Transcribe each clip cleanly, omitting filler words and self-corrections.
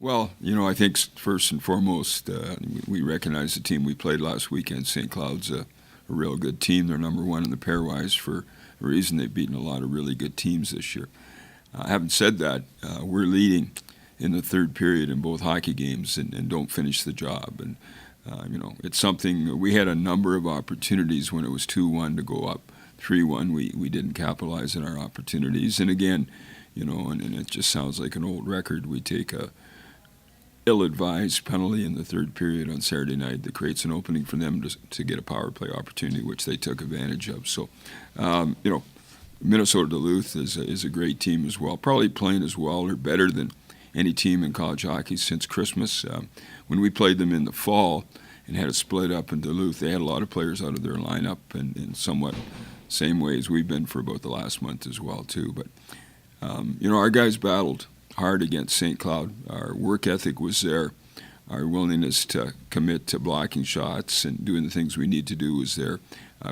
Well, I think first and foremost, we recognize the team we played last weekend. St. Cloud's a real good team. They're number one in the pairwise for a reason. They've beaten a lot of really good teams this year. Having said that, we're leading in the third period in both hockey games and don't finish the job. And, it's something we had a number of opportunities when it was 2-1 to go up 3-1. We didn't capitalize on our opportunities. And again, and it just sounds like an old record. We take a ill-advised penalty in the third period on Saturday night that creates an opening for them to get a power play opportunity, which they took advantage of. So, Minnesota Duluth is a great team as well, probably playing as well or better than any team in college hockey since Christmas. When we played them in the fall and had a split up in Duluth, they had a lot of players out of their lineup in somewhat same way as we've been for about the last month as well, too. But, our guys battled hard against St. Cloud. Our work ethic was there. Our willingness to commit to blocking shots and doing the things we need to do was there.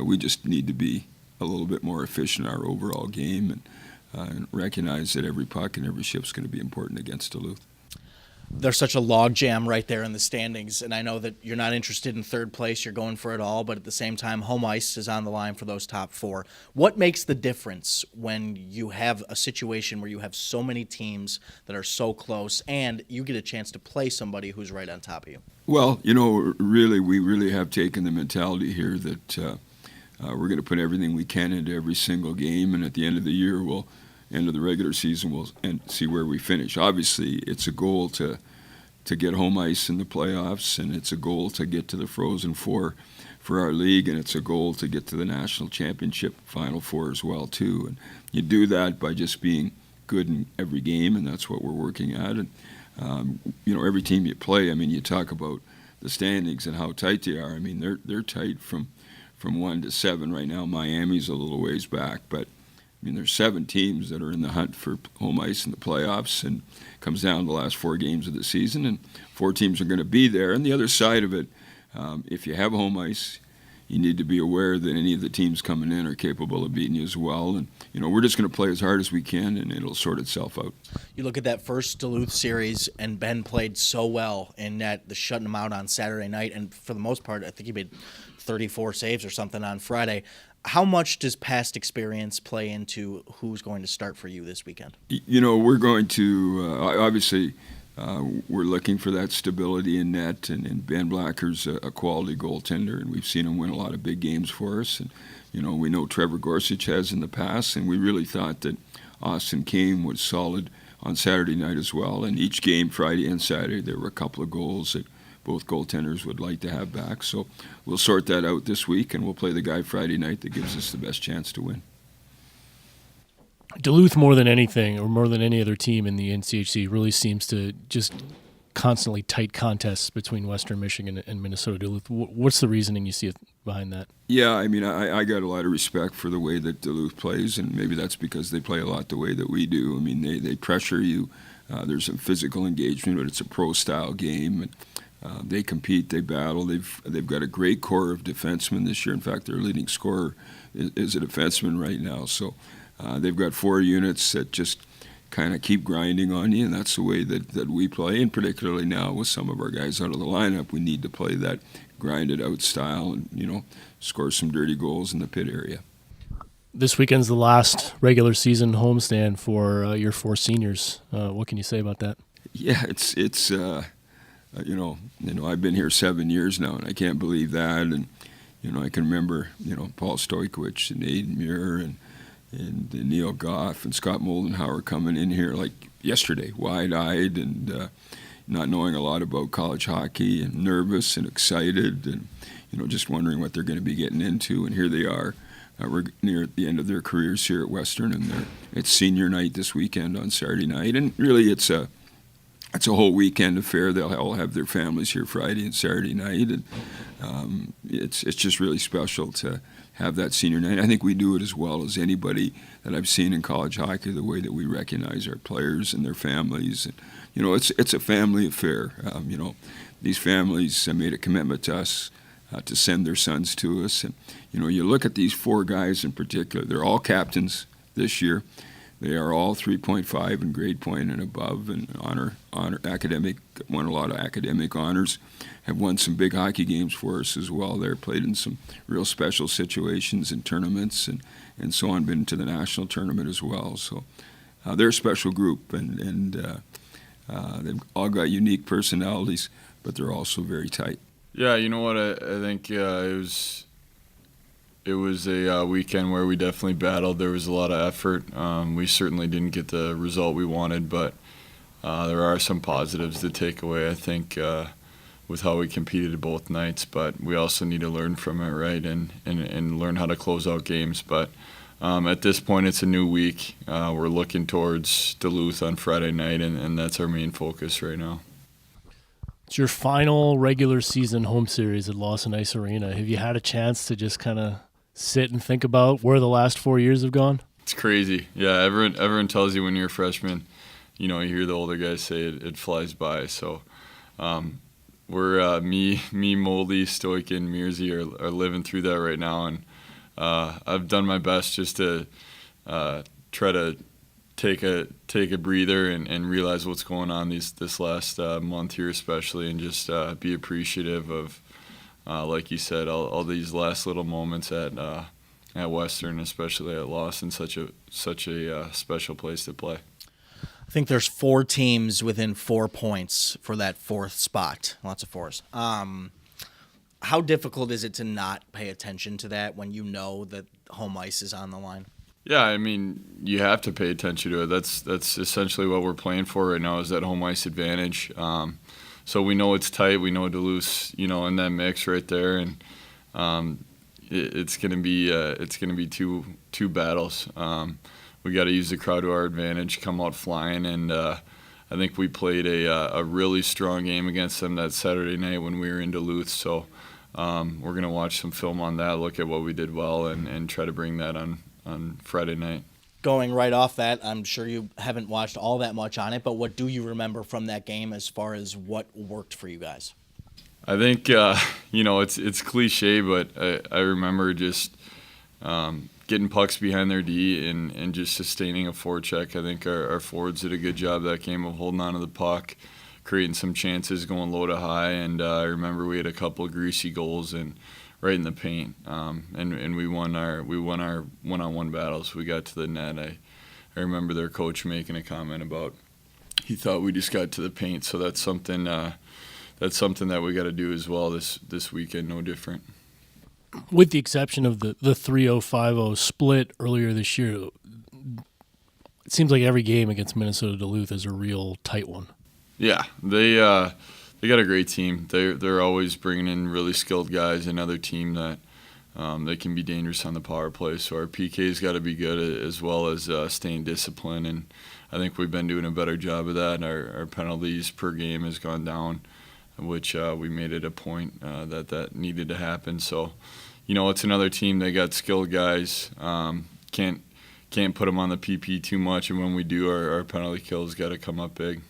We just need to be a little bit more efficient in our overall game and recognize that every puck and every shift's going to be important against Duluth. There's such a log jam right there in the standings, and I know that you're not interested in third place. You're going for it all, but at the same time, home ice is on the line for those top four. What makes the difference when you have a situation where you have so many teams that are so close and you get a chance to play somebody who's right on top of you? Well, we really have taken the mentality here that we're going to put everything we can into every single game, and at the end of the year, end of the regular season, we'll see where we finish. Obviously, it's a goal to get home ice in the playoffs, and it's a goal to get to the Frozen Four for our league, and it's a goal to get to the National Championship Final Four as well, too. And you do that by just being good in every game, and that's what we're working at. And, every team you play, you talk about the standings and how tight they are. They're tight from 1 to 7 right now. Miami's a little ways back, but there's 7 teams that are in the hunt for home ice in the playoffs, and it comes down to the last 4 games of the season, and 4 teams are going to be there. And the other side of it, if you have home ice, you need to be aware that any of the teams coming in are capable of beating you as well. And, we're just going to play as hard as we can, and it'll sort itself out. You look at that first Duluth series, and Ben played so well in that, the shutting them out on Saturday night, and for the most part, I think he made 34 saves or something on Friday. How much does past experience play into who's going to start for you this weekend? We're going to, obviously, we're looking for that stability in net, and Ben Blacker's a quality goaltender, and we've seen him win a lot of big games for us. And, we know Trevor Gorsuch has in the past, and we really thought that Austin Kane was solid on Saturday night as well. And each game, Friday and Saturday, there were a couple of goals that both goaltenders would like to have back. So we'll sort that out this week, and we'll play the guy Friday night that gives us the best chance to win. Duluth, more than anything, or more than any other team in the NCHC, really seems to just constantly tight contests between Western Michigan and Minnesota Duluth. What's the reasoning you see behind that? Yeah, I got a lot of respect for the way that Duluth plays, and maybe that's because they play a lot the way that we do. They pressure you. There's some physical engagement, but it's a pro-style game. And they compete, they battle. They've got a great core of defensemen this year. In fact, their leading scorer is a defenseman right now. So they've got 4 units that just kind of keep grinding on you, and that's the way that we play. And particularly now with some of our guys out of the lineup, we need to play that grinded out style and, score some dirty goals in the pit area. This weekend's the last regular season homestand for your 4 seniors. What can you say about that? Yeah, it's I've been here 7 years now, and I can't believe that. And I can remember Paul Stojkovic and Aiden Muir and Neil Goff and Scott Moldenhauer coming in here like yesterday, wide-eyed and not knowing a lot about college hockey and nervous and excited and just wondering what they're going to be getting into. And here they are. We're near the end of their careers here at Western, and it's senior night this weekend on Saturday night. And really, it's a whole weekend affair. They'll all have their families here Friday and Saturday night, and it's just really special to have that senior night. I think we do it as well as anybody that I've seen in college hockey, the way that we recognize our players and their families. And, it's a family affair. These families made a commitment to us to send their sons to us. And, you look at these 4 guys in particular. They're all captains this year. They are all 3.5 in grade point and above, and honor academic, won a lot of academic honors, have won some big hockey games for us as well. They're played in some real special situations and tournaments and so on, been to the national tournament as well. So they're a special group, and they've all got unique personalities, but they're also very tight. Yeah, you know what? I think it was a weekend where we definitely battled. There was a lot of effort. We certainly didn't get the result we wanted, but there are some positives to take away, I think, with how we competed both nights. But we also need to learn from it, right, and learn how to close out games. But at this point, it's a new week. We're looking towards Duluth on Friday night, and that's our main focus right now. It's your final regular season home series at Lawson Ice Arena. Have you had a chance to just kind of sit and think about where the last 4 years have gone? It's crazy. Yeah, everyone tells you when you're a freshman, you hear the older guys say it flies by. So we're me, Moldy, Stoic, and Mearsy are living through that right now, and I've done my best just to try to take a breather and realize what's going on this last month here especially, and just be appreciative of, like you said, all these last little moments at Western, especially at Lawson, such a special place to play. I think there's 4 teams within 4 points for that 4th spot. Lots of 4s. How difficult is it to not pay attention to that when you know that home ice is on the line? Yeah, I mean, you have to pay attention to it. That's essentially what we're playing for right now, is that home ice advantage. So we know it's tight. We know Duluth's, in that mix right there, and it's gonna be two battles. We got to use the crowd to our advantage, come out flying, and I think we played a really strong game against them that Saturday night when we were in Duluth. So we're gonna watch some film on that, look at what we did well, and try to bring that on Friday night. Going right off that, I'm sure you haven't watched all that much on it, but what do you remember from that game as far as what worked for you guys? I think it's cliche, but I remember just getting pucks behind their D and just sustaining a forecheck. I think our forwards did a good job that game of holding on to the puck, creating some chances, going low to high, and I remember we had a couple of greasy goals and right in the paint, and we won our one-on-one battles. We got to the net. I remember their coach making a comment about he thought we just got to the paint, so that's something that we got to do as well this weekend, no different. With the exception of the 3-0-5-0 split earlier this year, it seems like every game against Minnesota Duluth is a real tight one. Yeah, they got a great team. They're always bringing in really skilled guys. Another team that they can be dangerous on the power play. So our PK's got to be good, as well as staying disciplined. And I think we've been doing a better job of that. Our penalties per game has gone down, which we made it a point that needed to happen. So, it's another team. They got skilled guys. Can't put them on the PP too much, and when we do, our penalty kills got to come up big.